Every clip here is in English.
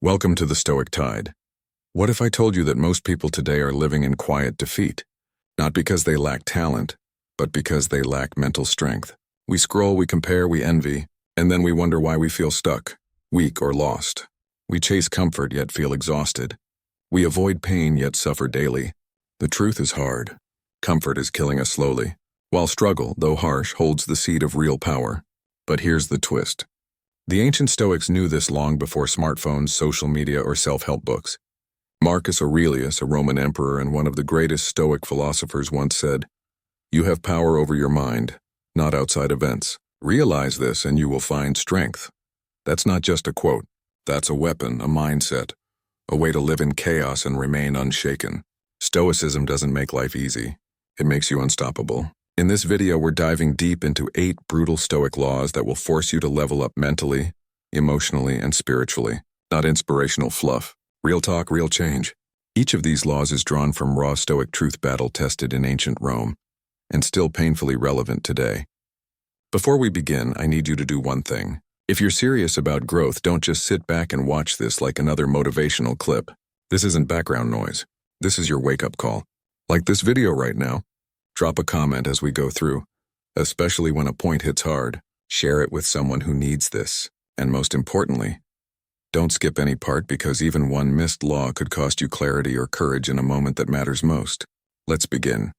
Welcome to the Stoic Tide. What if I told you that most people today are living in quiet defeat? Not because they lack talent, but because they lack mental strength. We scroll, we compare, we envy, and then we wonder why we feel stuck, weak, or lost. We chase comfort yet feel exhausted. We avoid pain yet suffer daily. The truth is hard. Comfort is killing us slowly, while struggle, though harsh, holds the seed of real power. But here's the twist. The ancient Stoics knew this long before smartphones, social media, or self-help books. Marcus Aurelius, a Roman emperor and one of the greatest Stoic philosophers, once said, "You have power over your mind, not outside events. Realize this and you will find strength." That's not just a quote. That's a weapon, a mindset, a way to live in chaos and remain unshaken. Stoicism doesn't make life easy. It makes you unstoppable. In this video, we're diving deep into 8 brutal Stoic laws that will force you to level up mentally, emotionally, and spiritually. Not inspirational fluff. Real talk, real change. Each of these laws is drawn from raw Stoic truth battle-tested in ancient Rome, and still painfully relevant today. Before we begin, I need you to do one thing. If you're serious about growth, don't just sit back and watch this like another motivational clip. This isn't background noise. This is your wake-up call. Like this video right now. Drop a comment as we go through, especially when a point hits hard. Share it with someone who needs this. And most importantly, don't skip any part, because even one missed law could cost you clarity or courage in a moment that matters most. Let's begin.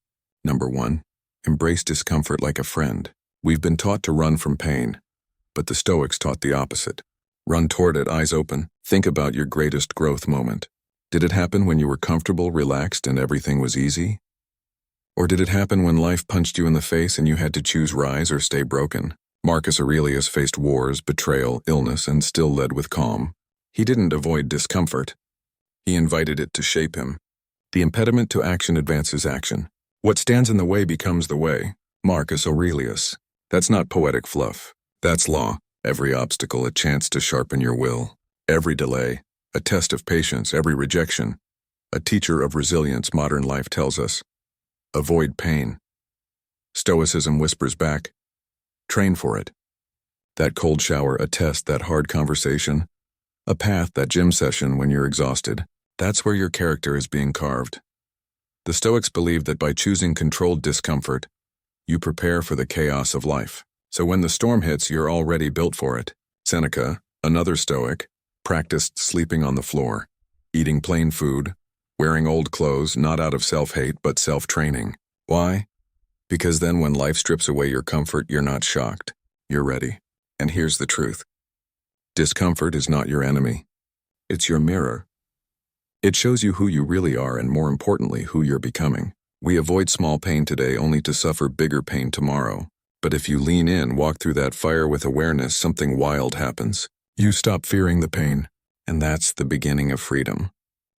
Number 1. Embrace discomfort like a friend. We've been taught to run from pain, but the Stoics taught the opposite. Run toward it, eyes open. Think about your greatest growth moment. Did it happen when you were comfortable, relaxed, and everything was easy? Or did it happen when life punched you in the face and you had to choose rise or stay broken? Marcus Aurelius faced wars, betrayal, illness, and still led with calm. He didn't avoid discomfort. He invited it to shape him. The impediment to action advances action. What stands in the way becomes the way. Marcus Aurelius. That's not poetic fluff. That's law. Every obstacle a chance to sharpen your will. Every delay, a test of patience. Every rejection, a teacher of resilience. Modern life tells us, avoid pain. Stoicism whispers back, train for it. That cold shower, a test, that hard conversation, a path, that gym session when you're exhausted. That's where your character is being carved. The Stoics believed that by choosing controlled discomfort, you prepare for the chaos of life. So when the storm hits, you're already built for it. Seneca, another Stoic, practiced sleeping on the floor, eating plain food, wearing old clothes, not out of self-hate but self-training. Why? Because then when life strips away your comfort, you're not shocked. You're ready. And here's the truth. Discomfort is not your enemy. It's your mirror. It shows you who you really are and, more importantly, who you're becoming. We avoid small pain today only to suffer bigger pain tomorrow. But if you lean in, walk through that fire with awareness, something wild happens. You stop fearing the pain, and that's the beginning of freedom.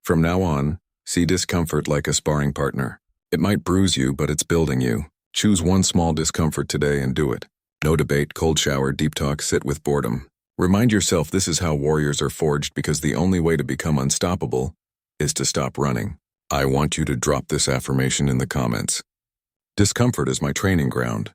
From now on, see discomfort like a sparring partner. It might bruise you, but it's building you. Choose one small discomfort today and do it. No debate, cold shower, deep talk, sit with boredom. Remind yourself this is how warriors are forged, because the only way to become unstoppable is to stop running. I want you to drop this affirmation in the comments. Discomfort is my training ground.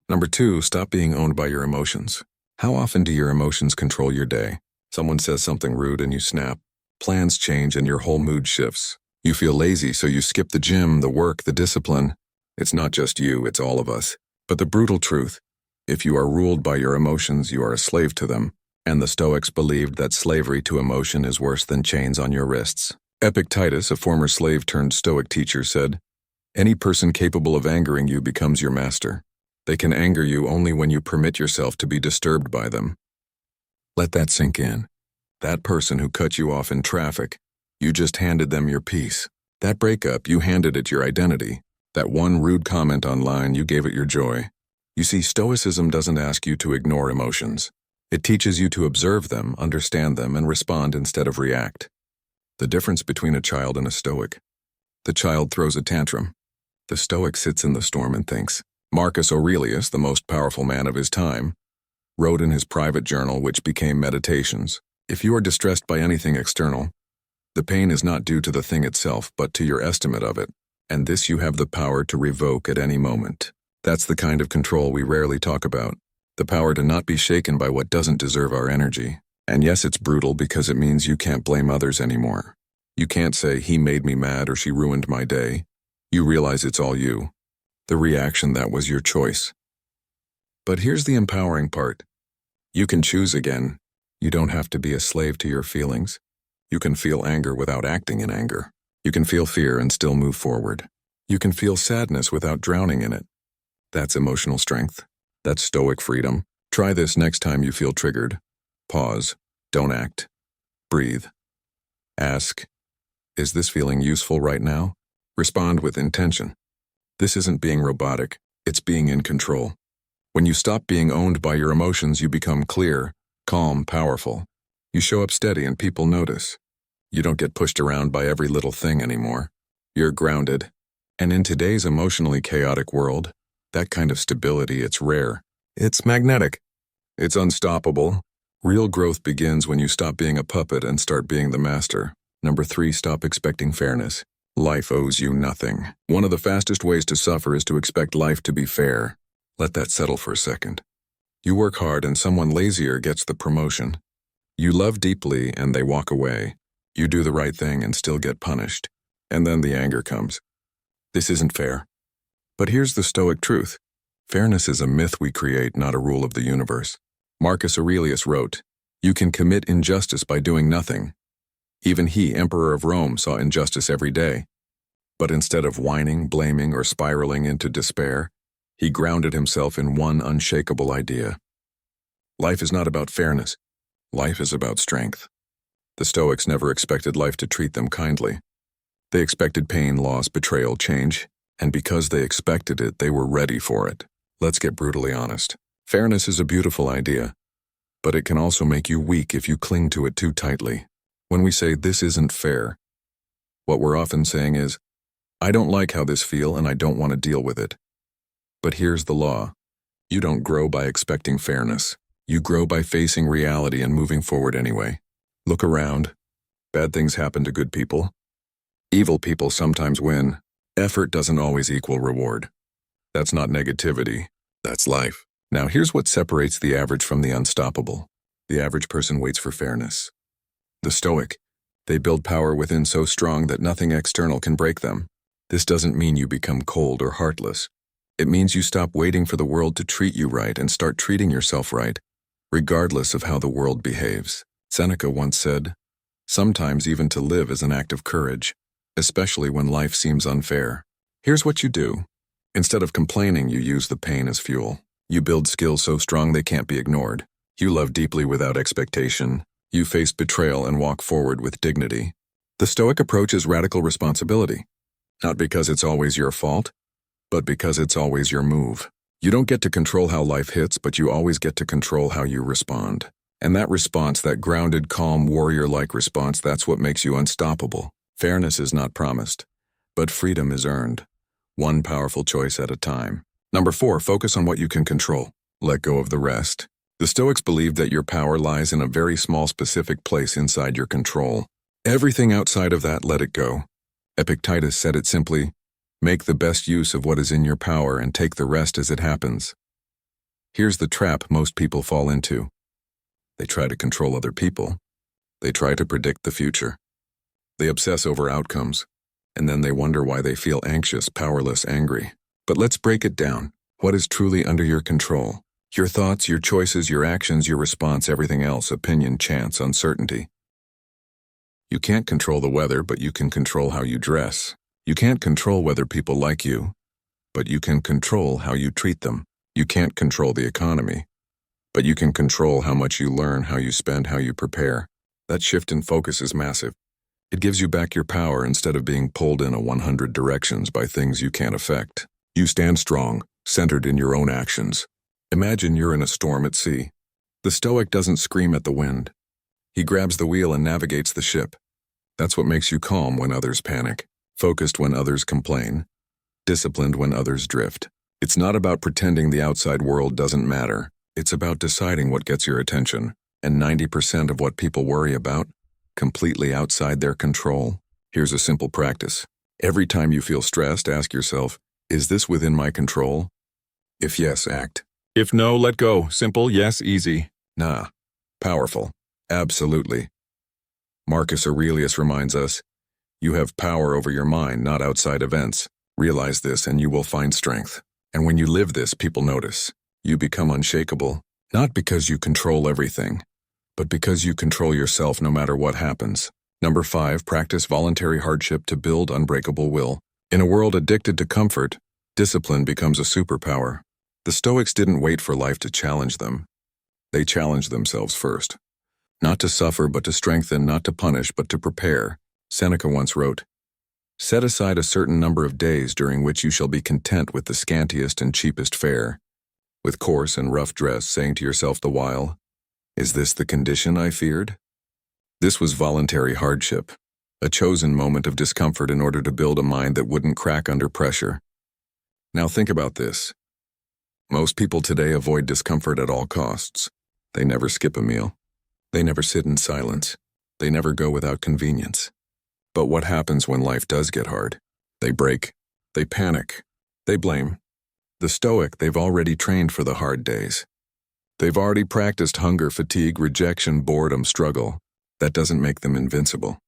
Number 2, stop being owned by your emotions. How often do your emotions control your day? Someone says something rude and you snap. Plans change and your whole mood shifts. You feel lazy, so you skip the gym, the work, the discipline. It's not just you, it's all of us. But the brutal truth, if you are ruled by your emotions, you are a slave to them. And the Stoics believed that slavery to emotion is worse than chains on your wrists. Epictetus, a former slave turned Stoic teacher, said, "Any person capable of angering you becomes your master. They can anger you only when you permit yourself to be disturbed by them." Let that sink in. That person who cut you off in traffic, you just handed them your peace. That breakup, you handed it your identity. That one rude comment online, you gave it your joy. You see, Stoicism doesn't ask you to ignore emotions. It teaches you to observe them, understand them, and respond instead of react. The difference between a child and a Stoic. The child throws a tantrum. The Stoic sits in the storm and thinks. Marcus Aurelius, the most powerful man of his time, wrote in his private journal, which became Meditations, "If you are distressed by anything external, the pain is not due to the thing itself, but to your estimate of it, and this you have the power to revoke at any moment." That's the kind of control we rarely talk about, the power to not be shaken by what doesn't deserve our energy. And yes, it's brutal because it means you can't blame others anymore. You can't say, he made me mad or she ruined my day. You realize it's all you. The reaction that was your choice. But here's the empowering part. You can choose again. You don't have to be a slave to your feelings. You can feel anger without acting in anger. You can feel fear and still move forward. You can feel sadness without drowning in it. That's emotional strength. That's stoic freedom. Try this next time you feel triggered. Pause. Don't act. Breathe. Ask, is this feeling useful right now? Respond with intention. This isn't being robotic, it's being in control. When you stop being owned by your emotions, you become clear, calm, powerful. You show up steady and people notice. You don't get pushed around by every little thing anymore. You're grounded. And in today's emotionally chaotic world, that kind of stability, it's rare. It's magnetic. It's unstoppable. Real growth begins when you stop being a puppet and start being the master. Number 3, stop expecting fairness. Life owes you nothing. One of the fastest ways to suffer is to expect life to be fair. Let that settle for a second. You work hard and someone lazier gets the promotion. You love deeply and they walk away. You do the right thing and still get punished. And then the anger comes. This isn't fair. But here's the Stoic truth. Fairness is a myth we create, not a rule of the universe. Marcus Aurelius wrote, "You can commit injustice by doing nothing." Even he, Emperor of Rome, saw injustice every day. But instead of whining, blaming, or spiraling into despair, he grounded himself in one unshakable idea. Life is not about fairness. Life is about strength. The Stoics never expected life to treat them kindly. They expected pain, loss, betrayal, change, and because they expected it, they were ready for it. Let's get brutally honest. Fairness is a beautiful idea, but it can also make you weak if you cling to it too tightly. When we say this isn't fair, what we're often saying is, I don't like how this feels and I don't want to deal with it. But here's the law. You don't grow by expecting fairness. You grow by facing reality and moving forward anyway. Look around. Bad things happen to good people. Evil people sometimes win. Effort doesn't always equal reward. That's not negativity. That's life. Now here's what separates the average from the unstoppable. The average person waits for fairness. The Stoic, they build power within so strong that nothing external can break them. This doesn't mean you become cold or heartless. It means you stop waiting for the world to treat you right and start treating yourself right, regardless of how the world behaves. Seneca once said, "Sometimes even to live is an act of courage, especially when life seems unfair." Here's what you do. Instead of complaining, you use the pain as fuel. You build skills so strong they can't be ignored. You love deeply without expectation. You face betrayal and walk forward with dignity. The Stoic approach is radical responsibility. Not because it's always your fault, but because it's always your move. You don't get to control how life hits, but you always get to control how you respond. And that response, that grounded, calm, warrior-like response, that's what makes you unstoppable. Fairness is not promised, but freedom is earned. One powerful choice at a time. Number 4, focus on what you can control. Let go of the rest. The Stoics believed that your power lies in a very small specific place inside your control. Everything outside of that, let it go. Epictetus said it simply, make the best use of what is in your power and take the rest as it happens. Here's the trap most people fall into. They try to control other people. They try to predict the future. They obsess over outcomes, and then they wonder why they feel anxious, powerless, angry. But let's break it down. What is truly under your control? Your thoughts, your choices, your actions, your response, everything else, opinion, chance, uncertainty. You can't control the weather, but you can control how you dress. You can't control whether people like you, but you can control how you treat them. You can't control the economy, but you can control how much you learn, how you spend, how you prepare. That shift in focus is massive. It gives you back your power instead of being pulled in 100 directions by things you can't affect. You stand strong, centered in your own actions. Imagine you're in a storm at sea. The Stoic doesn't scream at the wind. He grabs the wheel and navigates the ship. That's what makes you calm when others panic, focused when others complain, disciplined when others drift. It's not about pretending the outside world doesn't matter. It's about deciding what gets your attention. And 90% of what people worry about, completely outside their control. Here's a simple practice. Every time you feel stressed, ask yourself, is this within my control? If yes, act. If no, let go. Simple, yes, easy. Nah, powerful. Absolutely. Marcus Aurelius reminds us, you have power over your mind, not outside events. Realize this and you will find strength. And when you live this, people notice. You become unshakable, not because you control everything, but because you control yourself no matter what happens. Number 5, practice voluntary hardship to build unbreakable will. In a world addicted to comfort, discipline becomes a superpower. The Stoics didn't wait for life to challenge them. They challenged themselves first. Not to suffer, but to strengthen, not to punish, but to prepare. Seneca once wrote, "Set aside a certain number of days during which you shall be content with the scantiest and cheapest fare, with coarse and rough dress, saying to yourself the while, 'Is this the condition I feared?'" This was voluntary hardship, a chosen moment of discomfort in order to build a mind that wouldn't crack under pressure. Now think about this. Most people today avoid discomfort at all costs. They never skip a meal. They never sit in silence. They never go without convenience. But what happens when life does get hard? They break. They panic. They blame. The Stoic, they've already trained for the hard days. They've already practiced hunger, fatigue, rejection, boredom, struggle. That doesn't make them invincible.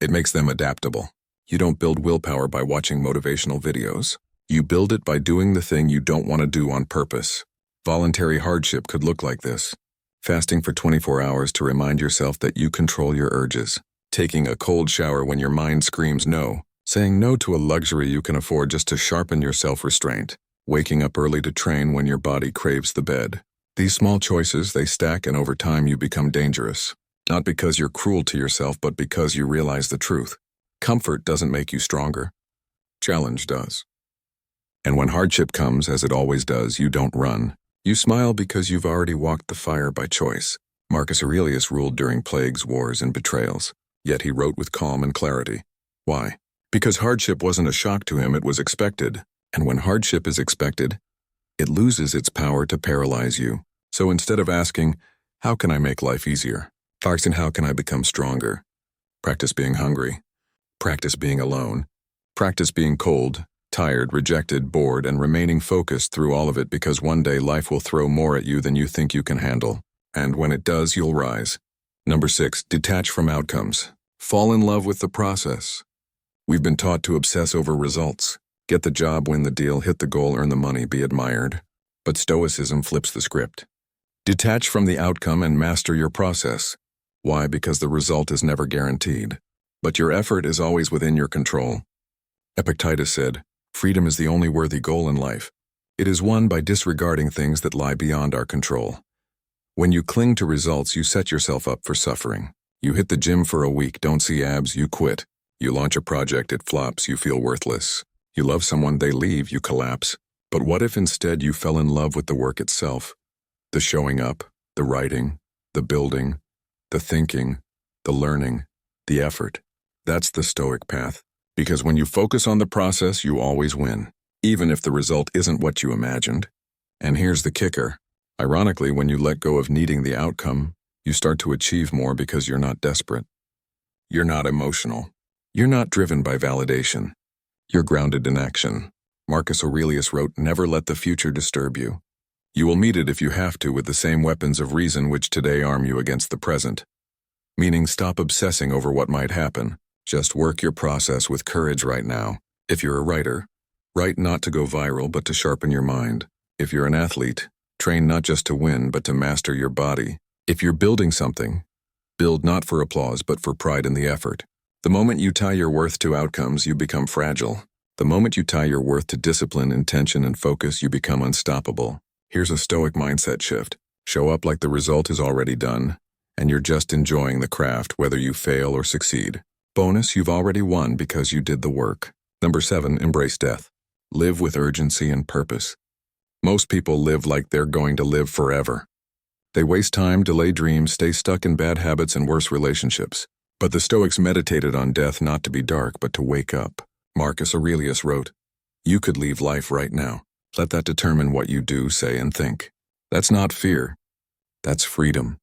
It makes them adaptable. You don't build willpower by watching motivational videos. You build it by doing the thing you don't want to do on purpose. Voluntary hardship could look like this. Fasting for 24 hours to remind yourself that you control your urges. Taking a cold shower when your mind screams no. Saying no to a luxury you can afford just to sharpen your self-restraint. Waking up early to train when your body craves the bed. These small choices, they stack, and over time you become dangerous. Not because you're cruel to yourself, but because you realize the truth. Comfort doesn't make you stronger. Challenge does. And when hardship comes, as it always does, you don't run. You smile because you've already walked the fire by choice. Marcus Aurelius ruled during plagues, wars, and betrayals. Yet he wrote with calm and clarity. Why? Because hardship wasn't a shock to him, it was expected. And when hardship is expected, it loses its power to paralyze you. So instead of asking, how can I make life easier? Asking, how can I become stronger? Practice being hungry. Practice being alone. Practice being cold, tired, rejected, bored, and remaining focused through all of it, because one day life will throw more at you than you think you can handle. And when it does, you'll rise. Number 6, detach from outcomes. Fall in love with the process. We've been taught to obsess over results. Get the job, win the deal, hit the goal, earn the money, be admired. But Stoicism flips the script. Detach from the outcome and master your process. Why? Because the result is never guaranteed. But your effort is always within your control. Epictetus said, "Freedom is the only worthy goal in life. It is won by disregarding things that lie beyond our control." When you cling to results, you set yourself up for suffering. You hit the gym for a week, don't see abs, you quit. You launch a project, it flops, you feel worthless. You love someone, they leave, you collapse. But what if instead you fell in love with the work itself? The showing up, the writing, the building, the thinking, the learning, the effort. That's the Stoic path. Because when you focus on the process, you always win, even if the result isn't what you imagined. And here's the kicker. Ironically, when you let go of needing the outcome, you start to achieve more because you're not desperate. You're not emotional. You're not driven by validation. You're grounded in action. Marcus Aurelius wrote, "Never let the future disturb you. You will meet it if you have to with the same weapons of reason which today arm you against the present." Meaning, stop obsessing over what might happen. Just work your process with courage right now. If you're a writer, write not to go viral, but to sharpen your mind. If you're an athlete, train not just to win, but to master your body. If you're building something, build not for applause, but for pride in the effort. The moment you tie your worth to outcomes, you become fragile. The moment you tie your worth to discipline, intention, and focus, you become unstoppable. Here's a Stoic mindset shift. Show up like the result is already done, and you're just enjoying the craft, whether you fail or succeed. Bonus, you've already won because you did the work. Number 7, embrace death. Live with urgency and purpose. Most people live like they're going to live forever. They waste time, delay dreams, stay stuck in bad habits and worse relationships. But the Stoics meditated on death not to be dark, but to wake up. Marcus Aurelius wrote, "You could leave life right now. Let that determine what you do, say, and think." That's not fear. That's freedom.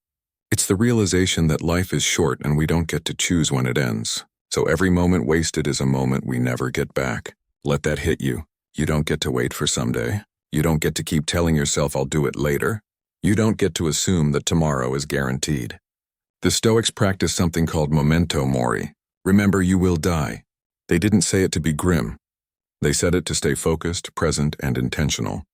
It's the realization that life is short and we don't get to choose when it ends. So every moment wasted is a moment we never get back. Let that hit you. You don't get to wait for someday. You don't get to keep telling yourself, "I'll do it later." You don't get to assume that tomorrow is guaranteed. The Stoics practiced something called memento mori. Remember, you will die. They didn't say it to be grim. They said it to stay focused, present, and intentional.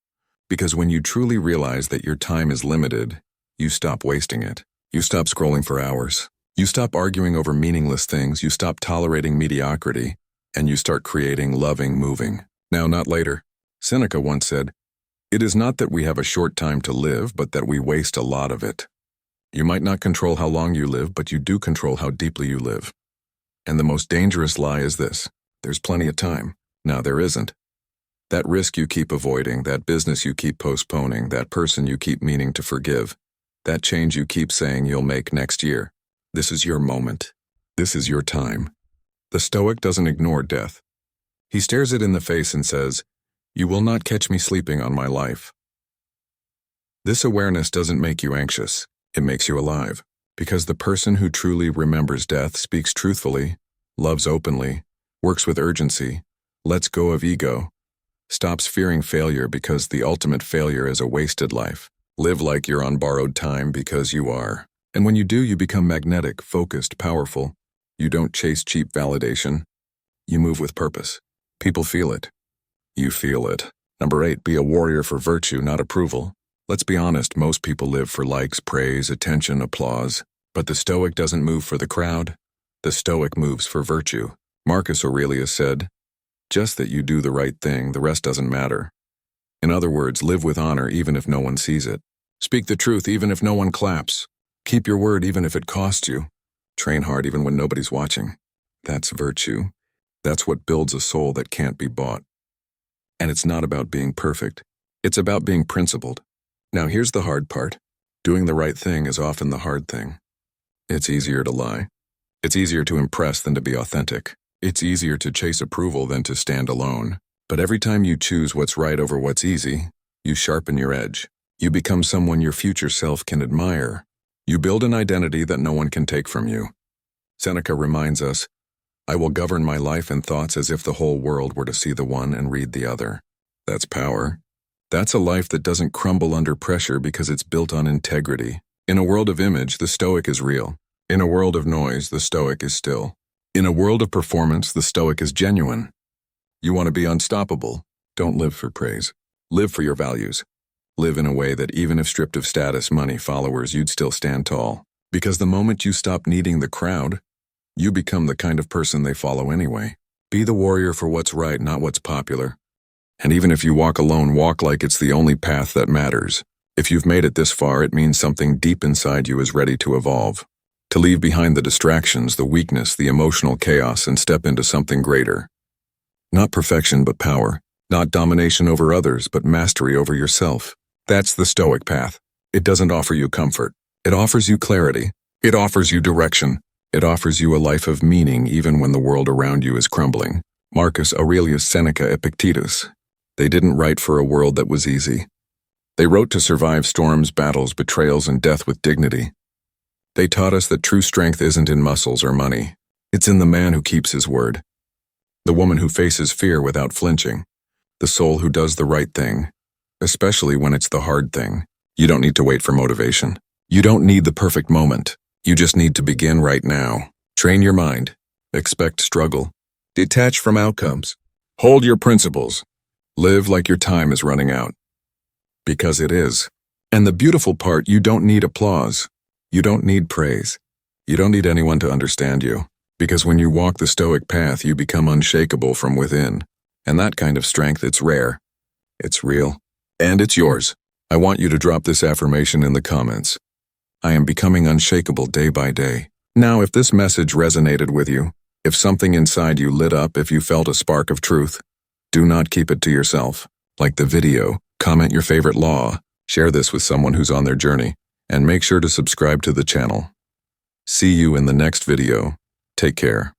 Because when you truly realize that your time is limited, you stop wasting it. You stop scrolling for hours. You stop arguing over meaningless things. You stop tolerating mediocrity. And you start creating, loving, moving. Now, not later. Seneca once said, "It is not that we have a short time to live, but that we waste a lot of it." You might not control how long you live, but you do control how deeply you live. And the most dangerous lie is this: there's plenty of time. Now there isn't. That risk you keep avoiding, that business you keep postponing, that person you keep meaning to forgive, that change you keep saying you'll make next year. This is your moment. This is your time. The Stoic doesn't ignore death. He stares it in the face and says, "You will not catch me sleeping on my life." This awareness doesn't make you anxious. It makes you alive. Because the person who truly remembers death speaks truthfully, loves openly, works with urgency, lets go of ego, stops fearing failure because the ultimate failure is a wasted life. Live like you're on borrowed time because you are. And when you do, you become magnetic, focused, powerful. You don't chase cheap validation. You move with purpose. People feel it. You feel it. Number 8, be a warrior for virtue, not approval. Let's be honest, most people live for likes, praise, attention, applause. But the Stoic doesn't move for the crowd. The Stoic moves for virtue. Marcus Aurelius said, "Just that you do the right thing, the rest doesn't matter." In other words, live with honor even if no one sees it. Speak the truth even if no one claps. Keep your word even if it costs you. Train hard even when nobody's watching. That's virtue. That's what builds a soul that can't be bought. And it's not about being perfect. It's about being principled. Now here's the hard part. Doing the right thing is often the hard thing. It's easier to lie. It's easier to impress than to be authentic. It's easier to chase approval than to stand alone. But every time you choose what's right over what's easy, you sharpen your edge. You become someone your future self can admire. You build an identity that no one can take from you. Seneca reminds us, "I will govern my life and thoughts as if the whole world were to see the one and read the other." That's power. That's a life that doesn't crumble under pressure because it's built on integrity. In a world of image, the Stoic is real. In a world of noise, the Stoic is still. In a world of performance, the Stoic is genuine. You want to be unstoppable? Don't live for praise. Live for your values. Live in a way that even if stripped of status, money, followers, you'd still stand tall. Because the moment you stop needing the crowd, you become the kind of person they follow anyway. Be the warrior for what's right, not what's popular. And even if you walk alone, walk like it's the only path that matters. If you've made it this far, it means something deep inside you is ready to evolve. To leave behind the distractions, the weakness, the emotional chaos, and step into something greater. Not perfection, but power. Not domination over others, but mastery over yourself. That's the Stoic path. It doesn't offer you comfort. It offers you clarity. It offers you direction. It offers you a life of meaning even when the world around you is crumbling. Marcus Aurelius, Seneca, Epictetus. They didn't write for a world that was easy. They wrote to survive storms, battles, betrayals, and death with dignity. They taught us that true strength isn't in muscles or money. It's in the man who keeps his word. The woman who faces fear without flinching. The soul who does the right thing, especially when it's the hard thing. You don't need to wait for motivation. You don't need the perfect moment. You just need to begin right now. Train your mind. Expect struggle. Detach from outcomes. Hold your principles. Live like your time is running out. Because it is. And the beautiful part, you don't need applause. You don't need praise. You don't need anyone to understand you. Because when you walk the Stoic path, you become unshakable from within. And that kind of strength, it's rare. It's real. And it's yours. I want you to drop this affirmation in the comments. I am becoming unshakable day by day. Now, if this message resonated with you, if something inside you lit up, if you felt a spark of truth, do not keep it to yourself. Like the video, comment your favorite law, share this with someone who's on their journey, and make sure to subscribe to the channel. See you in the next video. Take care.